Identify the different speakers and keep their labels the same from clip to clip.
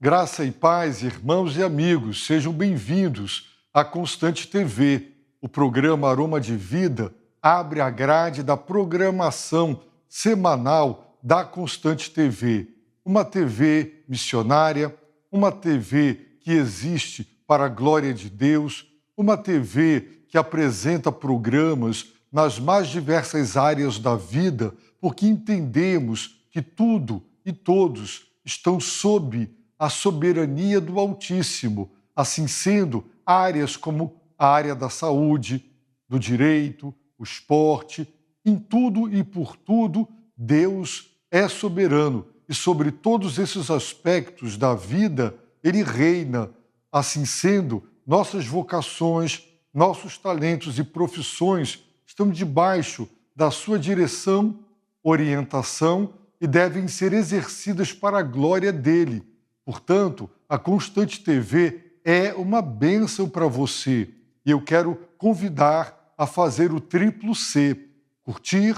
Speaker 1: Graça e paz, irmãos e amigos, sejam bem-vindos à Constante TV. O programa Aroma de Vida abre a grade da programação semanal da Constante TV. Uma TV missionária, uma TV que existe para a glória de Deus, uma TV que apresenta programas nas mais diversas áreas da vida, porque entendemos que tudo e todos estão sob a soberania do Altíssimo, assim sendo áreas como a área da saúde, do direito, o esporte, em tudo e por tudo, Deus é soberano e sobre todos esses aspectos da vida, Ele reina. Assim sendo, nossas vocações, nossos talentos e profissões estão debaixo da sua direção, orientação e devem ser exercidas para a glória dEle. Portanto, a Constante TV é uma bênção para você e eu quero convidar a fazer o triplo C: curtir,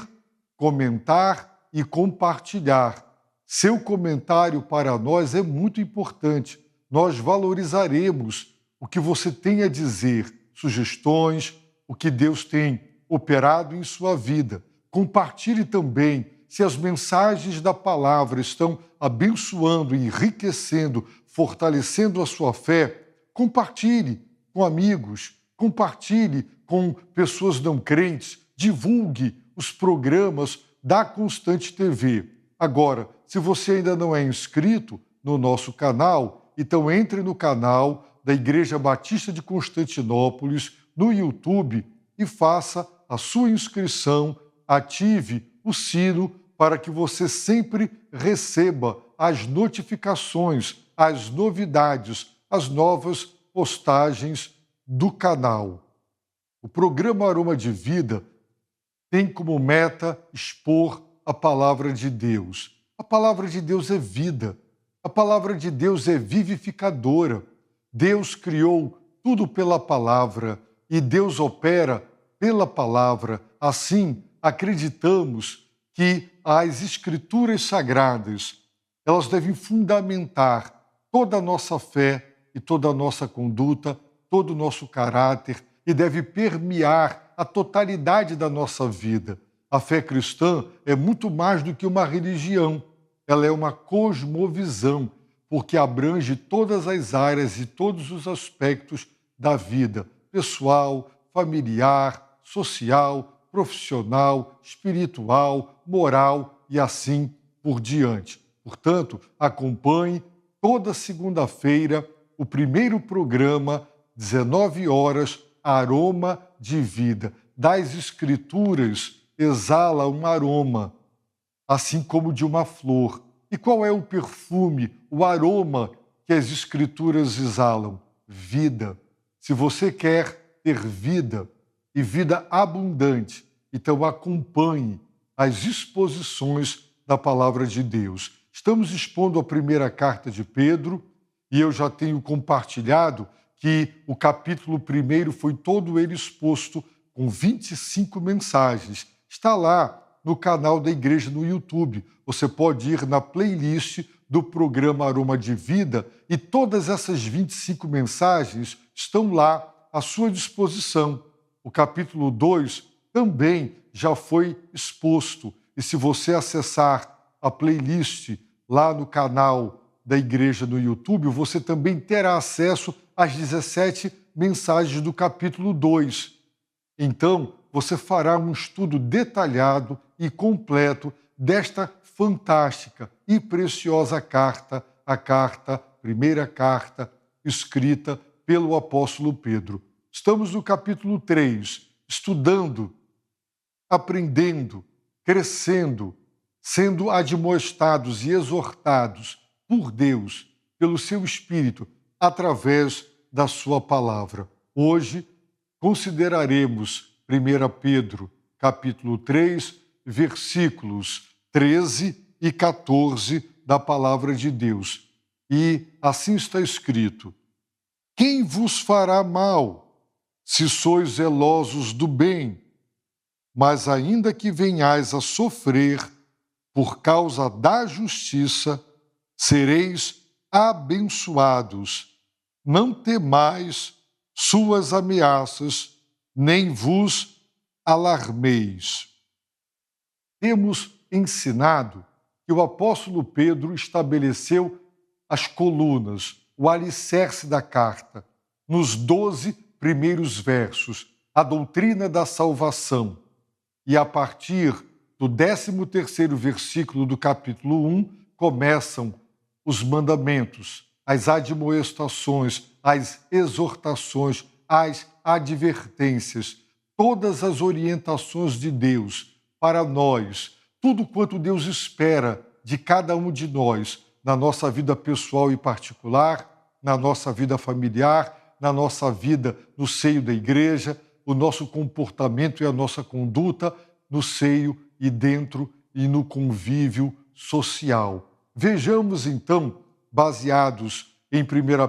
Speaker 1: comentar e compartilhar. Seu comentário para nós é muito importante. Nós valorizaremos o que você tem a dizer, sugestões, o que Deus tem operado em sua vida. Compartilhe também. Se as mensagens da palavra estão abençoando, enriquecendo, fortalecendo a sua fé, compartilhe com amigos, compartilhe com pessoas não crentes, divulgue os programas da Constante TV. Agora, se você ainda não é inscrito no nosso canal, então entre no canal da Igreja Batista de Constantinópolis no YouTube e faça a sua inscrição, ative o sino para que você sempre receba as notificações, as novidades, as novas postagens do canal. O programa Aroma de Vida tem como meta expor a palavra de Deus. A palavra de Deus é vida. A palavra de Deus é vivificadora. Deus criou tudo pela palavra e Deus opera pela palavra. Assim, acreditamos que as Escrituras Sagradas, elas devem fundamentar toda a nossa fé e toda a nossa conduta, todo o nosso caráter e deve permear a totalidade da nossa vida. A fé cristã é muito mais do que uma religião, ela é uma cosmovisão, porque abrange todas as áreas e todos os aspectos da vida pessoal, familiar, social, profissional, espiritual, moral e assim por diante. Portanto, acompanhe toda segunda-feira o primeiro programa, 19 horas, Aroma de Vida. Das Escrituras exala um aroma, assim como de uma flor. E qual é o perfume, o aroma que as Escrituras exalam? Vida. Se você quer ter vida e vida abundante, então acompanhe as exposições da Palavra de Deus. Estamos expondo a primeira carta de Pedro e eu já tenho compartilhado que o capítulo 1 foi todo ele exposto com 25 mensagens. Está lá no canal da igreja no YouTube. Você pode ir na playlist do programa Aroma de Vida e todas essas 25 mensagens estão lá à sua disposição. O capítulo 2 também já foi exposto. E se você acessar a playlist lá no canal da igreja no YouTube, você também terá acesso às 17 mensagens do capítulo 2. Então, você fará um estudo detalhado e completo desta fantástica e preciosa carta, a primeira carta escrita pelo apóstolo Pedro. Estamos no capítulo 3, estudando, aprendendo, crescendo, sendo admoestados e exortados por Deus, pelo seu Espírito, através da sua palavra. Hoje, consideraremos 1 Pedro, capítulo 3, versículos 13 e 14 da palavra de Deus. E assim está escrito: quem vos fará mal, se sois zelosos do bem? Mas ainda que venhais a sofrer por causa da justiça, sereis abençoados. Não temais suas ameaças, nem vos alarmeis. Temos ensinado que o apóstolo Pedro estabeleceu as colunas, o alicerce da carta, nos 12 primeiros versos, a doutrina da salvação. E a partir do 13º versículo do capítulo 1, começam os mandamentos, as admoestações, as exortações, as advertências, todas as orientações de Deus para nós, tudo quanto Deus espera de cada um de nós, na nossa vida pessoal e particular, na nossa vida familiar, na nossa vida no seio da igreja, o nosso comportamento e a nossa conduta no seio e dentro e no convívio social. Vejamos então, baseados em 1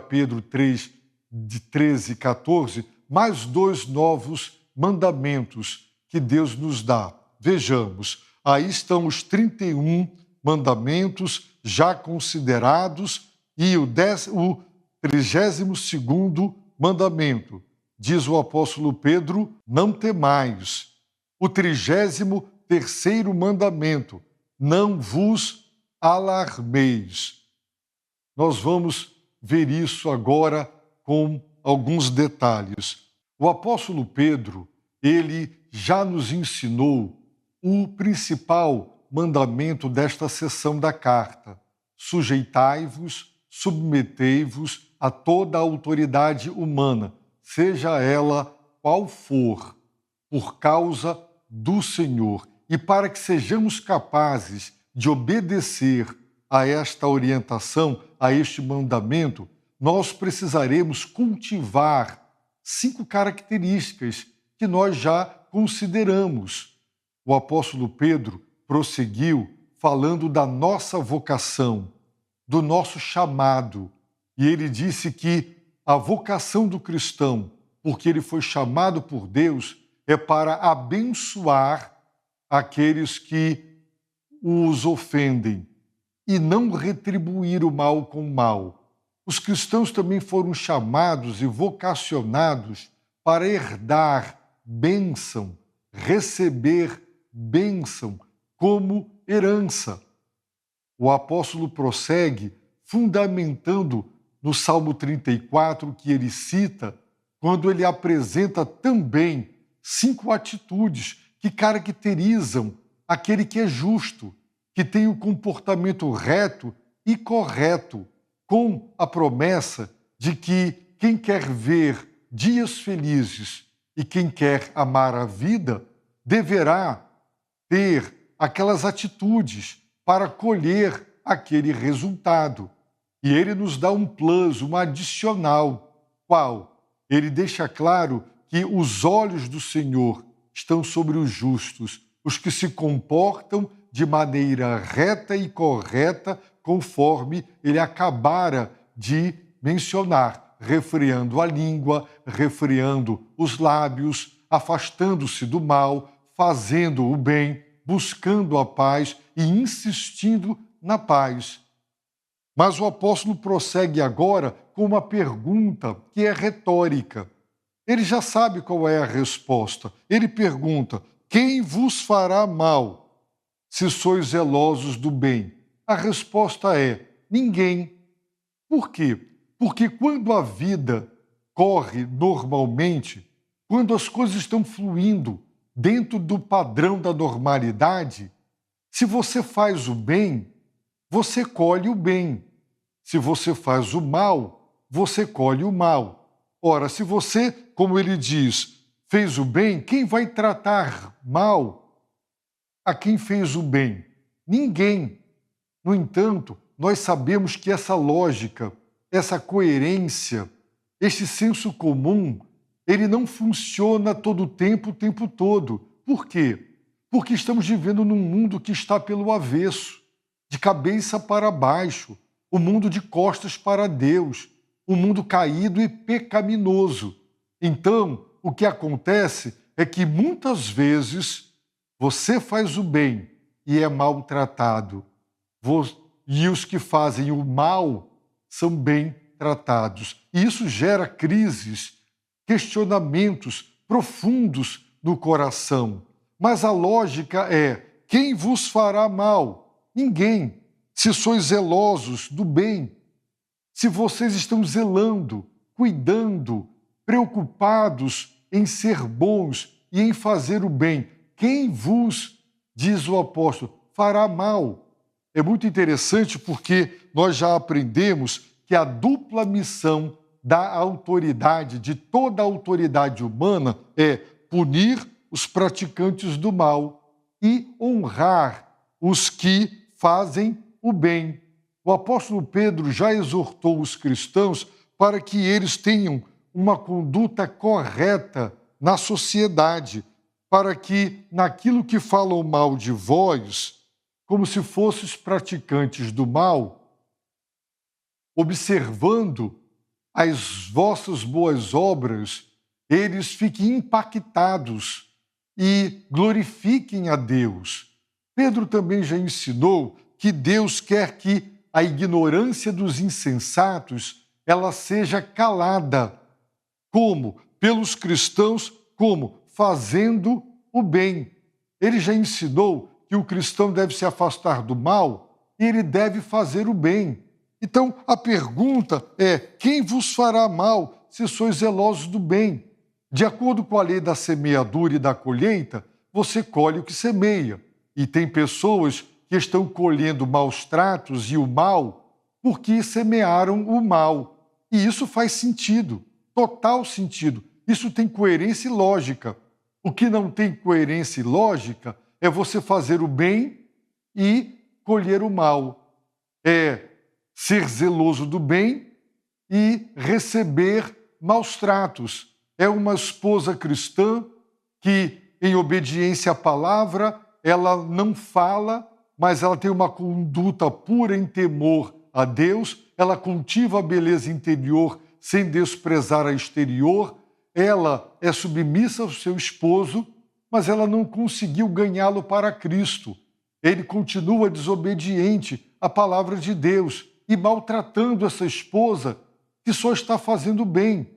Speaker 1: Pedro 3, de 13 e 14, mais 2 novos mandamentos que Deus nos dá. Vejamos, aí estão os 31 mandamentos já considerados e o 32º mandamento. Diz o apóstolo Pedro, não temais. O 33º mandamento, não vos alarmeis. Nós vamos ver isso agora com alguns detalhes. O apóstolo Pedro, ele já nos ensinou o principal mandamento desta seção da carta. Sujeitai-vos, submetei-vos a toda a autoridade humana, seja ela qual for, por causa do Senhor. E para que sejamos capazes de obedecer a esta orientação, a este mandamento, nós precisaremos cultivar 5 características que nós já consideramos. O apóstolo Pedro prosseguiu falando da nossa vocação, do nosso chamado. E ele disse que a vocação do cristão, porque ele foi chamado por Deus, é para abençoar aqueles que os ofendem e não retribuir o mal com o mal. Os cristãos também foram chamados e vocacionados para herdar bênção, receber bênção como herança. O apóstolo prossegue fundamentando no Salmo 34, que ele cita, quando ele apresenta também 5 atitudes que caracterizam aquele que é justo, que tem o comportamento reto e correto, com a promessa de que quem quer ver dias felizes e quem quer amar a vida deverá ter aquelas atitudes para colher aquele resultado. E ele nos dá um plus, um adicional. Qual? Ele deixa claro que os olhos do Senhor estão sobre os justos, os que se comportam de maneira reta e correta, conforme ele acabara de mencionar, refreando a língua, refreando os lábios, afastando-se do mal, fazendo o bem, buscando a paz e insistindo na paz. Mas o apóstolo prossegue agora com uma pergunta que é retórica. Ele já sabe qual é a resposta. Ele pergunta: quem vos fará mal se sois zelosos do bem? A resposta é: ninguém. Por quê? Porque quando a vida corre normalmente, quando as coisas estão fluindo dentro do padrão da normalidade, se você faz o bem, você colhe o bem. Se você faz o mal, você colhe o mal. Ora, se você, como ele diz, fez o bem, quem vai tratar mal a quem fez o bem? Ninguém. No entanto, nós sabemos que essa lógica, essa coerência, este senso comum, ele não funciona todo o tempo todo. Por quê? Porque estamos vivendo num mundo que está pelo avesso, de cabeça para baixo, o mundo de costas para Deus, um mundo caído e pecaminoso. Então, o que acontece é que muitas vezes você faz o bem e é maltratado. E os que fazem o mal são bem tratados. E isso gera crises, questionamentos profundos no coração. Mas a lógica é: quem vos fará mal? Ninguém. Se sois zelosos do bem, se vocês estão zelando, cuidando, preocupados em ser bons e em fazer o bem, quem vos, diz o apóstolo, fará mal? É muito interessante porque nós já aprendemos que a dupla missão da autoridade, de toda a autoridade humana, é punir os praticantes do mal e honrar os que fazem o bem. O apóstolo Pedro já exortou os cristãos para que eles tenham uma conduta correta na sociedade, para que, naquilo que falam mal de vós, como se fosseis praticantes do mal, observando as vossas boas obras, eles fiquem impactados e glorifiquem a Deus. Pedro também já ensinou que Deus quer que a ignorância dos insensatos ela seja calada. Como? Pelos cristãos, como? Fazendo o bem. Ele já ensinou que o cristão deve se afastar do mal e ele deve fazer o bem. Então, a pergunta é: quem vos fará mal se sois zelosos do bem? De acordo com a lei da semeadura e da colheita, você colhe o que semeia. E tem pessoas que estão colhendo maus tratos e o mal porque semearam o mal. E isso faz sentido, total sentido. Isso tem coerência e lógica. O que não tem coerência e lógica é você fazer o bem e colher o mal. É ser zeloso do bem e receber maus tratos. É uma esposa cristã que, em obediência à palavra, ela não fala, mas ela tem uma conduta pura em temor a Deus, ela cultiva a beleza interior sem desprezar a exterior, ela é submissa ao seu esposo, mas ela não conseguiu ganhá-lo para Cristo. Ele continua desobediente à palavra de Deus e maltratando essa esposa que só está fazendo bem.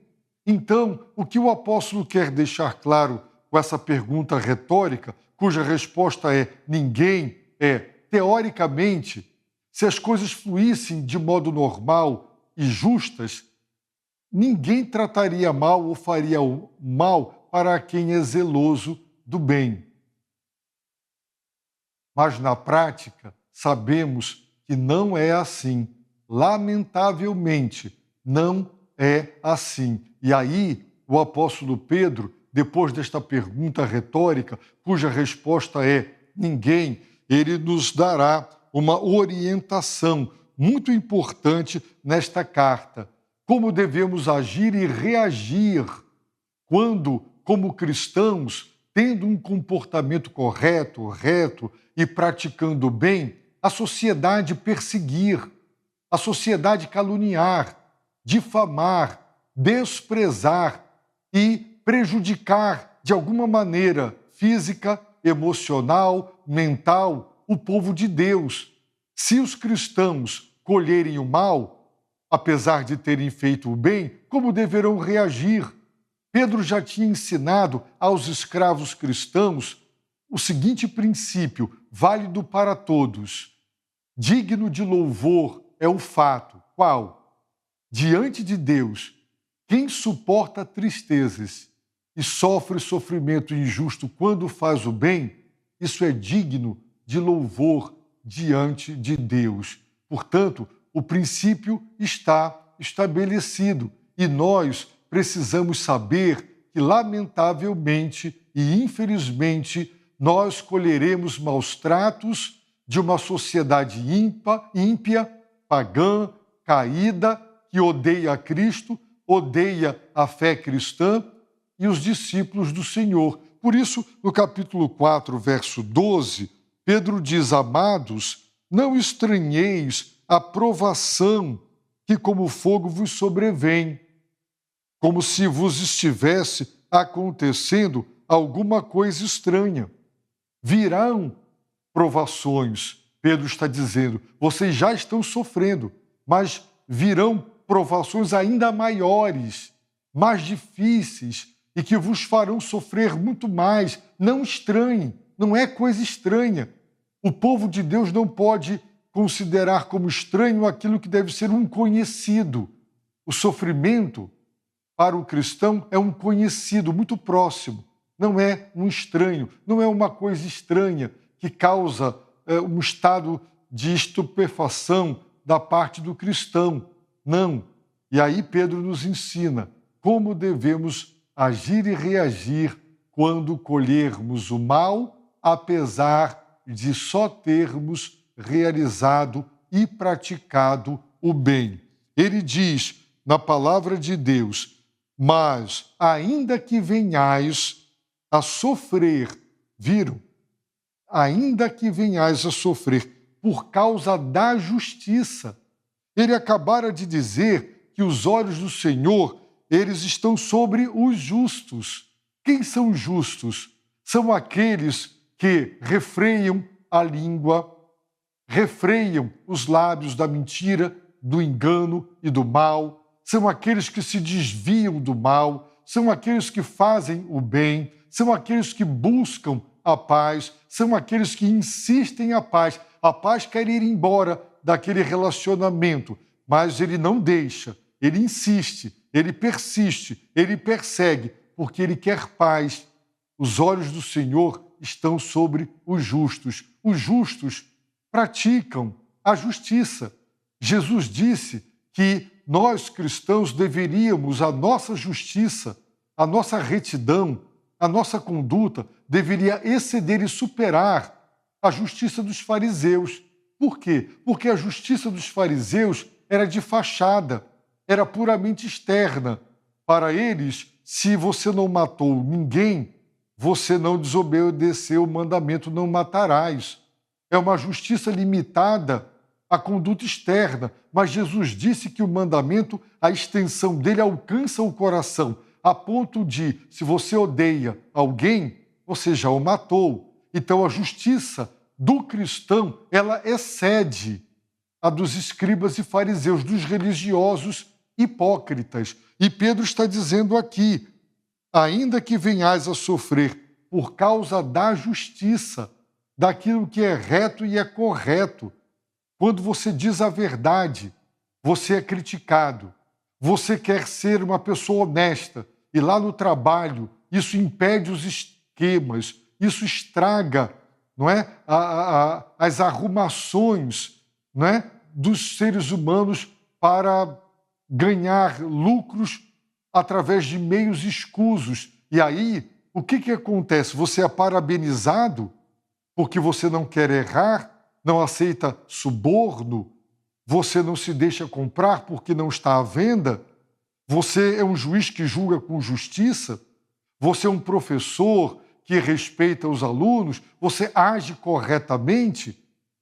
Speaker 1: Então, o que o apóstolo quer deixar claro com essa pergunta retórica, cuja resposta é ninguém, é, teoricamente, se as coisas fluíssem de modo normal e justas, ninguém trataria mal ou faria o mal para quem é zeloso do bem. Mas na prática, sabemos que não é assim. Lamentavelmente, não é assim. E aí, o apóstolo Pedro, depois desta pergunta retórica, cuja resposta é ninguém, ele nos dará uma orientação muito importante nesta carta. Como devemos agir e reagir quando, como cristãos, tendo um comportamento correto, reto e praticando bem, a sociedade perseguir, a sociedade caluniar, difamar, desprezar e prejudicar de alguma maneira física, emocional, mental, o povo de Deus. Se os cristãos colherem o mal, apesar de terem feito o bem, como deverão reagir? Pedro já tinha ensinado aos escravos cristãos o seguinte princípio, válido para todos. Digno de louvor é o fato. Qual? Diante de Deus, quem suporta tristezas e sofre sofrimento injusto quando faz o bem, isso é digno de louvor diante de Deus. Portanto, o princípio está estabelecido e nós precisamos saber que, lamentavelmente e infelizmente, nós colheremos maus tratos de uma sociedade ímpia, pagã, caída, que odeia a Cristo, odeia a fé cristã e os discípulos do Senhor. Por isso, no capítulo 4, verso 12, Pedro diz: amados, não estranheis a provação que como fogo vos sobrevém, como se vos estivesse acontecendo alguma coisa estranha. Virão provações, Pedro está dizendo, vocês já estão sofrendo, mas virão provações ainda maiores, mais difíceis e que vos farão sofrer muito mais. Não estranhe, não é coisa estranha. O povo de Deus não pode considerar como estranho aquilo que deve ser um conhecido. O sofrimento, para o cristão, é um conhecido muito próximo, não é um estranho, não é uma coisa estranha que causa um estado de estupefação da parte do cristão. Não. E aí Pedro nos ensina como devemos agir e reagir quando colhermos o mal, apesar de só termos realizado e praticado o bem. Ele diz na palavra de Deus: mas ainda que venhais a sofrer, viram? Ainda que venhais a sofrer por causa da justiça. Ele acabara de dizer que os olhos do Senhor, eles estão sobre os justos. Quem são os justos? São aqueles que refreiam a língua, refreiam os lábios da mentira, do engano e do mal. São aqueles que se desviam do mal, são aqueles que fazem o bem, são aqueles que buscam a paz, são aqueles que insistem a paz. A paz quer ir embora daquele relacionamento, mas ele não deixa, ele insiste, ele persiste, ele persegue, porque ele quer paz. Os olhos do Senhor estão sobre os justos. Os justos praticam a justiça. Jesus disse que nós cristãos deveríamos, a nossa justiça, a nossa retidão, a nossa conduta deveria exceder e superar a justiça dos fariseus. Por quê? Porque a justiça dos fariseus era de fachada, era puramente externa. Para eles, se você não matou ninguém, você não desobedeceu o mandamento não matarás. É uma justiça limitada à conduta externa, mas Jesus disse que o mandamento, a extensão dele alcança o coração, a ponto de, se você odeia alguém, você já o matou. Então a justiça do cristão, ela excede a dos escribas e fariseus, dos religiosos hipócritas. E Pedro está dizendo aqui: ainda que venhais a sofrer por causa da justiça, daquilo que é reto e é correto. Quando você diz a verdade, você é criticado. Você quer ser uma pessoa honesta e lá no trabalho isso impede os esquemas, isso estraga, não é, as arrumações, não é, dos seres humanos para ganhar lucros através de meios escusos. E aí, o que acontece? Você é parabenizado porque você não quer errar, não aceita suborno, você não se deixa comprar porque não está à venda, você é um juiz que julga com justiça, você é um professor que respeita os alunos, você age corretamente.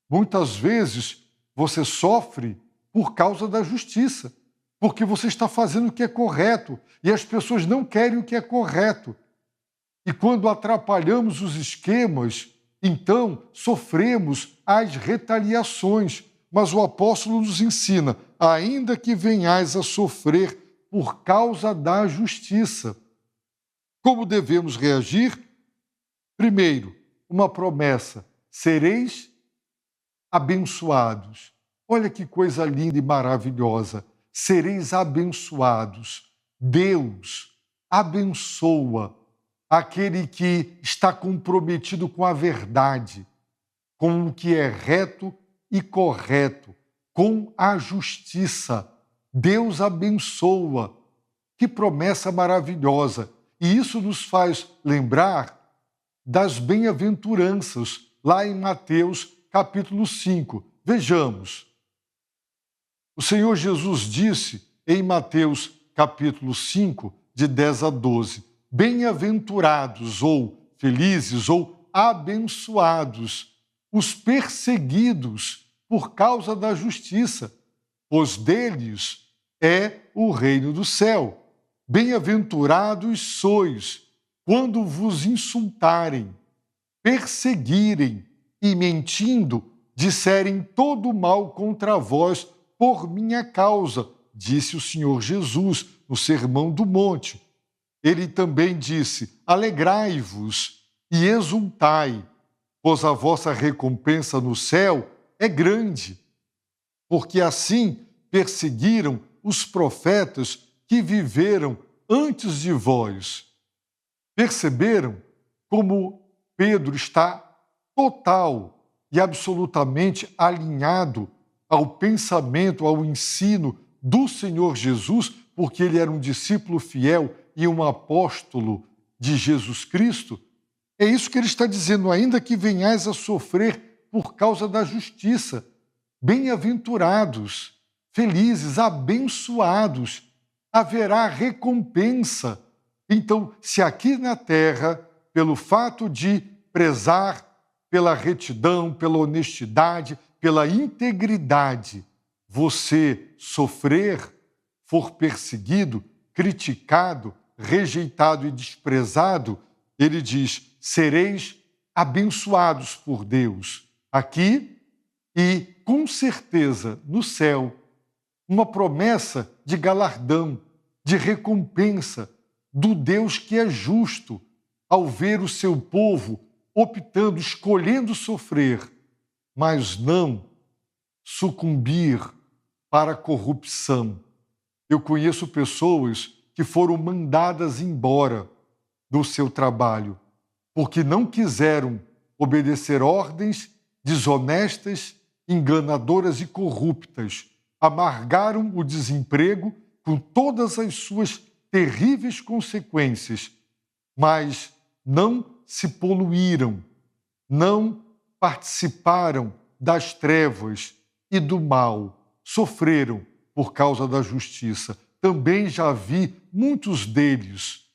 Speaker 1: Muitas vezes você sofre por causa da justiça, porque você está fazendo o que é correto e as pessoas não querem o que é correto. E quando atrapalhamos os esquemas, então sofremos as retaliações. Mas o apóstolo nos ensina: ainda que venhais a sofrer por causa da justiça. Como devemos reagir? Primeiro, uma promessa: sereis abençoados. Olha que coisa linda e maravilhosa. Sereis abençoados. Deus abençoa aquele que está comprometido com a verdade, com o que é reto e correto, com a justiça. Deus abençoa. Que promessa maravilhosa! E isso nos faz lembrar das bem-aventuranças, lá em Mateus capítulo 5. Vejamos. O Senhor Jesus disse em Mateus capítulo 5, de 10 a 12, bem-aventurados ou felizes ou abençoados os perseguidos por causa da justiça, pois deles é o reino do céu. Bem-aventurados sois quando vos insultarem, perseguirem e mentindo disserem todo mal contra vós por minha causa, disse o Senhor Jesus no Sermão do Monte. Ele também disse: alegrai-vos e exultai, pois a vossa recompensa no céu é grande, porque assim perseguiram os profetas que viveram antes de vós. Perceberam como Pedro está total e absolutamente alinhado ao pensamento, ao ensino do Senhor Jesus, porque ele era um discípulo fiel e um apóstolo de Jesus Cristo? É isso que ele está dizendo: ainda que venhais a sofrer por causa da justiça, bem-aventurados, felizes, abençoados, haverá recompensa. Então, se aqui na terra, pelo fato de prezar pela retidão, pela honestidade, pela integridade, você sofrer, for perseguido, criticado, rejeitado e desprezado, ele diz: sereis abençoados por Deus aqui e, com certeza, no céu, uma promessa de galardão, de recompensa do Deus que é justo, ao ver o seu povo optando, escolhendo sofrer, mas não sucumbir para a corrupção. Eu conheço pessoas que foram mandadas embora do seu trabalho porque não quiseram obedecer ordens desonestas, enganadoras e corruptas. Amargaram o desemprego com todas as suas terríveis consequências, mas não se poluíram, não participaram das trevas e do mal, sofreram por causa da justiça. Também já vi muitos deles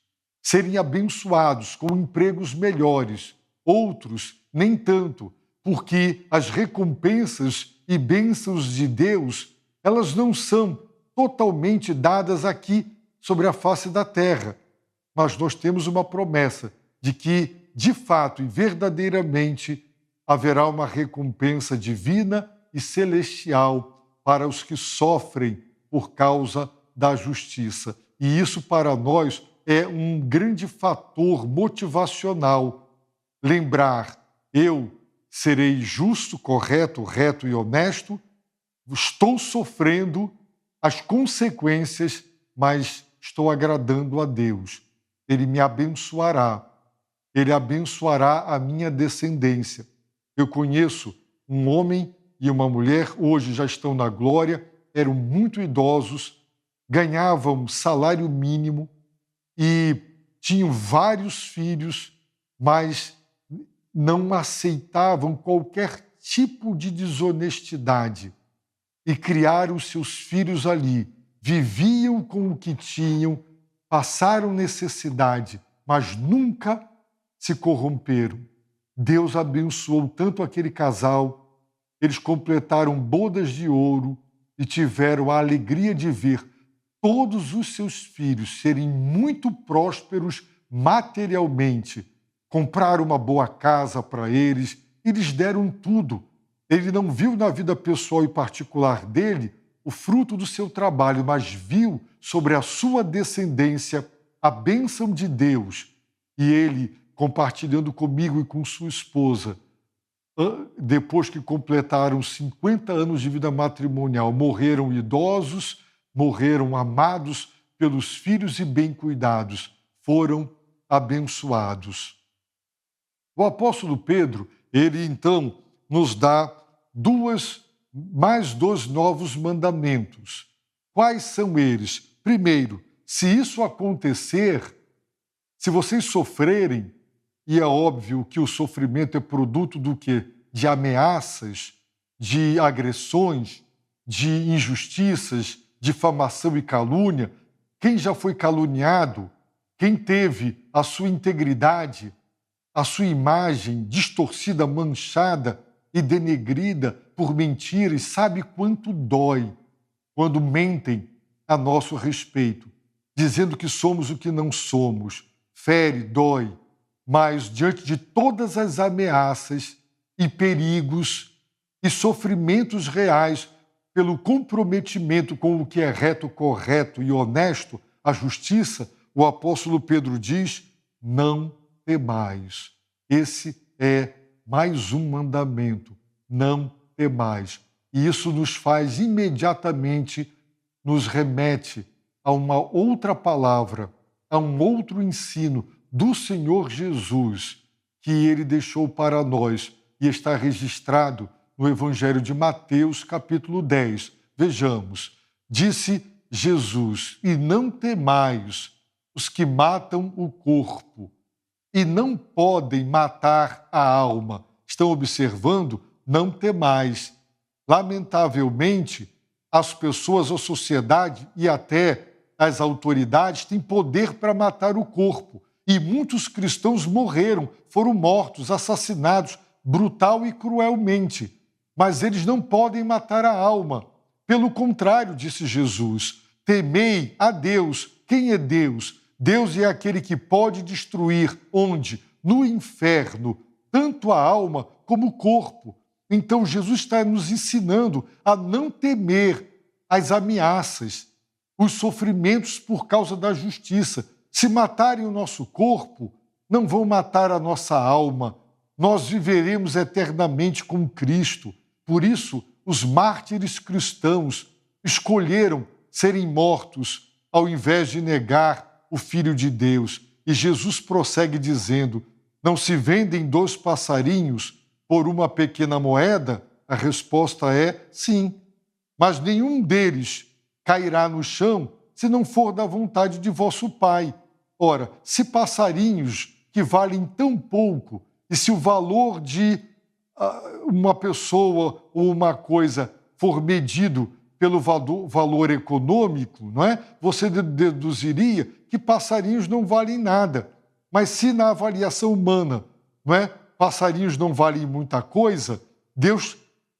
Speaker 1: serem abençoados com empregos melhores, outros nem tanto, porque as recompensas e bênçãos de Deus, elas não são totalmente dadas aqui sobre a face da terra, mas nós temos uma promessa de que, de fato e verdadeiramente, haverá uma recompensa divina e celestial para os que sofrem por causa da justiça. E isso para nós é um grande fator motivacional. Lembrar: eu serei justo, correto, reto e honesto, estou sofrendo as consequências, mas estou agradando a Deus. Ele me abençoará. Ele abençoará a minha descendência. Eu conheço um homem e uma mulher, hoje já estão na glória, eram muito idosos, ganhavam salário mínimo e tinham vários filhos, mas não aceitavam qualquer tipo de desonestidade e criaram seus filhos ali. Viviam com o que tinham, passaram necessidade, mas nunca se corromperam. Deus abençoou tanto aquele casal, eles completaram bodas de ouro e tiveram a alegria de ver todos os seus filhos serem muito prósperos materialmente. Compraram uma boa casa para eles e lhes deram tudo. Ele não viu na vida pessoal e particular dele o fruto do seu trabalho, mas viu sobre a sua descendência a bênção de Deus. E ele, compartilhando comigo e com sua esposa, depois que completaram 50 anos de vida matrimonial, morreram idosos, morreram amados pelos filhos e bem cuidados, foram abençoados. O apóstolo Pedro, ele então nos dá mais dois novos mandamentos. Quais são eles? Primeiro, se isso acontecer, se vocês sofrerem, e é óbvio que o sofrimento é produto do quê? De ameaças, de agressões, de injustiças, difamação e calúnia. Quem já foi caluniado, quem teve a sua integridade, a sua imagem distorcida, manchada e denegrida por mentiras, sabe quanto dói quando mentem a nosso respeito, dizendo que somos o que não somos. Fere, dói, mas diante de todas as ameaças e perigos e sofrimentos reais pelo comprometimento com o que é reto, correto e honesto, a justiça, o apóstolo Pedro diz: não temais. Esse é mais um mandamento, não temais. E isso nos faz imediatamente, nos remete a uma outra palavra, a um outro ensino do Senhor Jesus, que ele deixou para nós e está registrado no Evangelho de Mateus, capítulo 10. Vejamos, disse Jesus: e não temais os que matam o corpo e não podem matar a alma. Estão observando? Não temais. Lamentavelmente, as pessoas, a sociedade e até as autoridades têm poder para matar o corpo. E muitos cristãos morreram, foram mortos, assassinados, brutal e cruelmente. Mas eles não podem matar a alma. Pelo contrário, disse Jesus, temei a Deus. Quem é Deus? Deus é aquele que pode destruir, onde? No inferno, tanto a alma como o corpo. Então Jesus está nos ensinando a não temer as ameaças, os sofrimentos por causa da justiça. Se matarem o nosso corpo, não vão matar a nossa alma. Nós viveremos eternamente com Cristo. Por isso, os mártires cristãos escolheram serem mortos ao invés de negar o Filho de Deus. E Jesus prossegue dizendo: não se vendem 2 passarinhos por uma pequena moeda? A resposta é sim, mas nenhum deles cairá no chão se não for da vontade de vosso Pai. Ora, se passarinhos que valem tão pouco, e se o valor de uma pessoa ou uma coisa for medido pelo valor econômico, não é? Você deduziria que passarinhos não valem nada. Mas se na avaliação humana, não é? Passarinhos não valem muita coisa,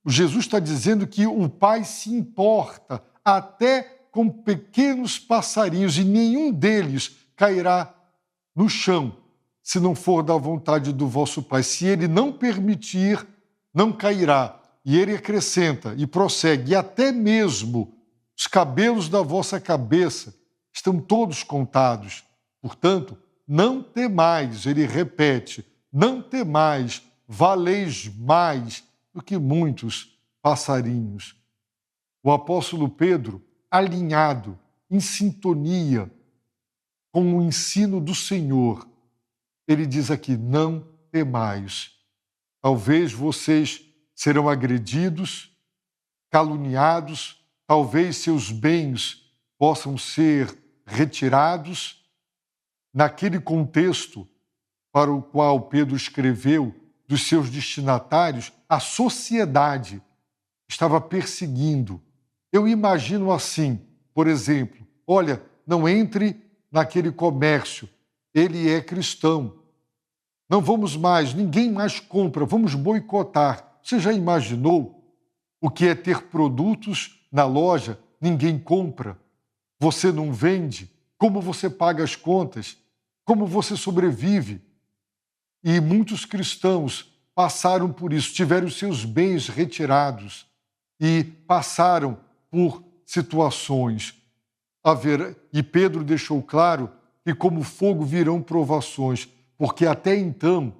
Speaker 1: Jesus está dizendo que o Pai se importa até com pequenos passarinhos e nenhum deles cairá no chão se não for da vontade do vosso Pai. Se ele não permitir, não cairá. E ele acrescenta e prossegue: e até mesmo os cabelos da vossa cabeça estão todos contados. Portanto, não temais, ele repete, não temais, valeis mais do que muitos passarinhos. O apóstolo Pedro, alinhado, em sintonia com o ensino do Senhor, ele diz aqui: não temais. Talvez vocês serão agredidos, caluniados, talvez seus bens possam ser retirados. Naquele contexto para o qual Pedro escreveu, dos seus destinatários, a sociedade estava perseguindo. Eu imagino assim, por exemplo: olha, não entre naquele comércio, ele é cristão. Não vamos mais, ninguém mais compra, vamos boicotar. Você já imaginou o que é ter produtos na loja, ninguém compra, você não vende? Como você paga as contas? Como você sobrevive? E muitos cristãos passaram por isso, tiveram seus bens retirados e passaram por situações. E Pedro deixou claro que como fogo virão provações, porque até então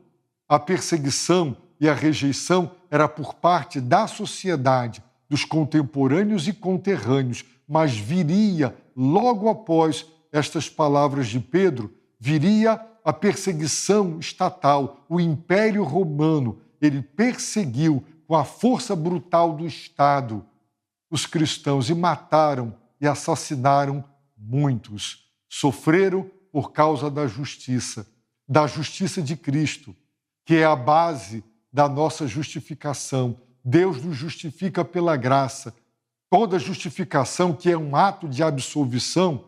Speaker 1: a perseguição e a rejeição era por parte da sociedade, dos contemporâneos e conterrâneos, mas viria, logo após estas palavras de Pedro, viria a perseguição estatal, o Império Romano. Ele perseguiu com a força brutal do Estado os cristãos e mataram e assassinaram muitos. Sofreram por causa da justiça de Cristo, que é a base da nossa justificação. Deus nos justifica pela graça. Toda justificação, que é um ato de absolvição,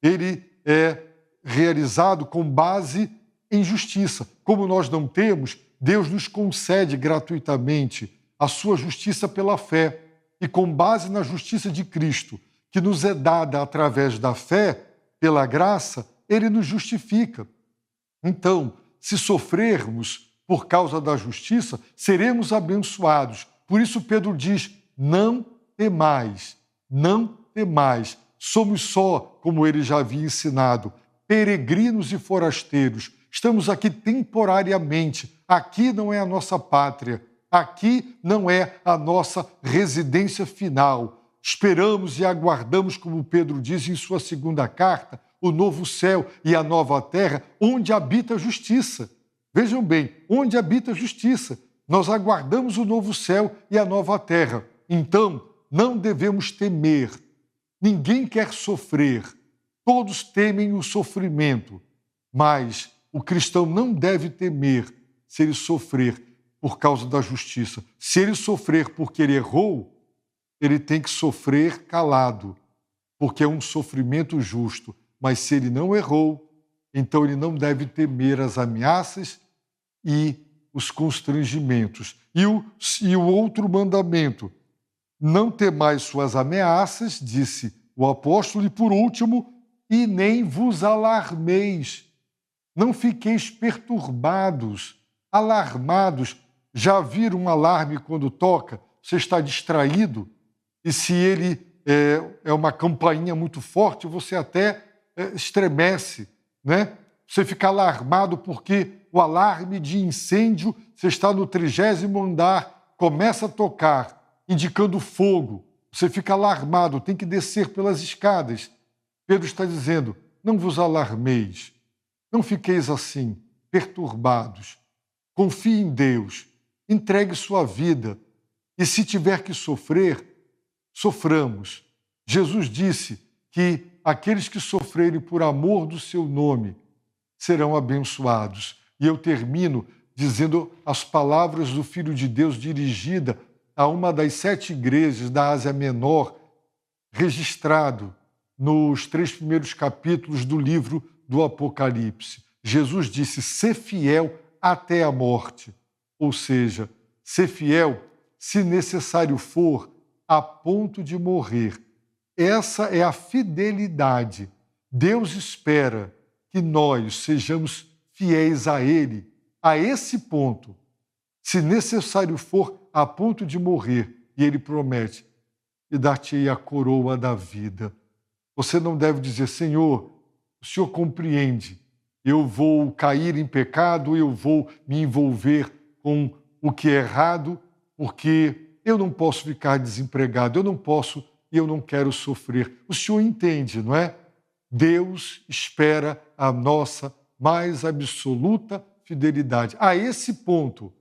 Speaker 1: ele é realizado com base em justiça. Como nós não temos, Deus nos concede gratuitamente a sua justiça pela fé. E com base na justiça de Cristo, que nos é dada através da fé, pela graça, ele nos justifica. Então, se sofrermos por causa da justiça, seremos abençoados. Por isso Pedro diz: não temais, não temais. Somos só, como ele já havia ensinado, peregrinos e forasteiros. Estamos aqui temporariamente. Aqui não é a nossa pátria. Aqui não é a nossa residência final. Esperamos e aguardamos, como Pedro diz em sua segunda carta, o novo céu e a nova terra, onde habita a justiça. Vejam bem, onde habita a justiça. Nós aguardamos o novo céu e a nova terra. Então, não devemos temer. Ninguém quer sofrer. Todos temem o sofrimento. Mas o cristão não deve temer se ele sofrer por causa da justiça. Se ele sofrer porque ele errou, ele tem que sofrer calado, porque é um sofrimento justo. Mas se ele não errou, então ele não deve temer as ameaças e os constrangimentos. E o outro mandamento, não temais suas ameaças, disse o apóstolo, e por último, e nem vos alarmeis. Não fiqueis perturbados, alarmados. Já viram um alarme quando toca? Você está distraído e se ele é uma campainha muito forte, você até estremece, né? Você fica alarmado porque o alarme de incêndio, você está no 30º andar, começa a tocar, indicando fogo. Você fica alarmado, tem que descer pelas escadas. Pedro está dizendo, não vos alarmeis, não fiqueis assim, perturbados. Confie em Deus, entregue sua vida. E se tiver que sofrer, soframos. Jesus disse que aqueles que sofrerem por amor do seu nome serão abençoados. E eu termino dizendo as palavras do Filho de Deus dirigida a uma das 7 igrejas da Ásia Menor, registrado nos 3 primeiros capítulos do livro do Apocalipse. Jesus disse, ser fiel até a morte, ou seja, ser fiel, se necessário for, a ponto de morrer. Essa é a fidelidade. Deus espera que nós sejamos fiéis a Ele, a esse ponto, se necessário for, a ponto de morrer. E Ele promete, e dar-te-ei a coroa da vida. Você não deve dizer, Senhor, o Senhor compreende, eu vou cair em pecado, eu vou me envolver com o que é errado, porque eu não posso ficar desempregado, eu não posso e eu não quero sofrer. O Senhor entende, não é? Deus espera a nossa mais absoluta fidelidade. A esse ponto,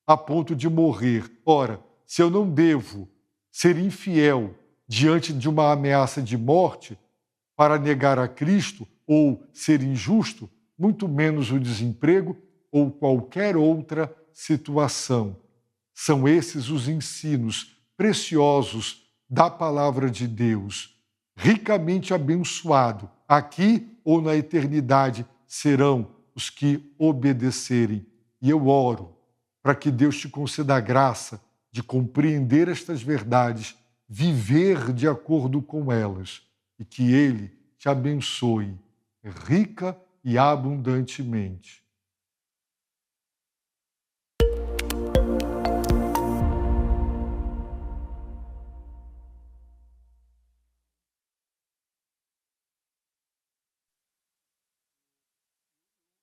Speaker 1: a ponto de morrer. Ora, se eu não devo ser infiel diante de uma ameaça de morte para negar a Cristo ou ser injusto, muito menos o desemprego ou qualquer outra situação. São esses os ensinos preciosos da palavra de Deus. Ricamente abençoado, aqui ou na eternidade, serão os que obedecerem. E eu oro para que Deus te conceda a graça de compreender estas verdades, viver de acordo com elas, e que Ele te abençoe rica e abundantemente.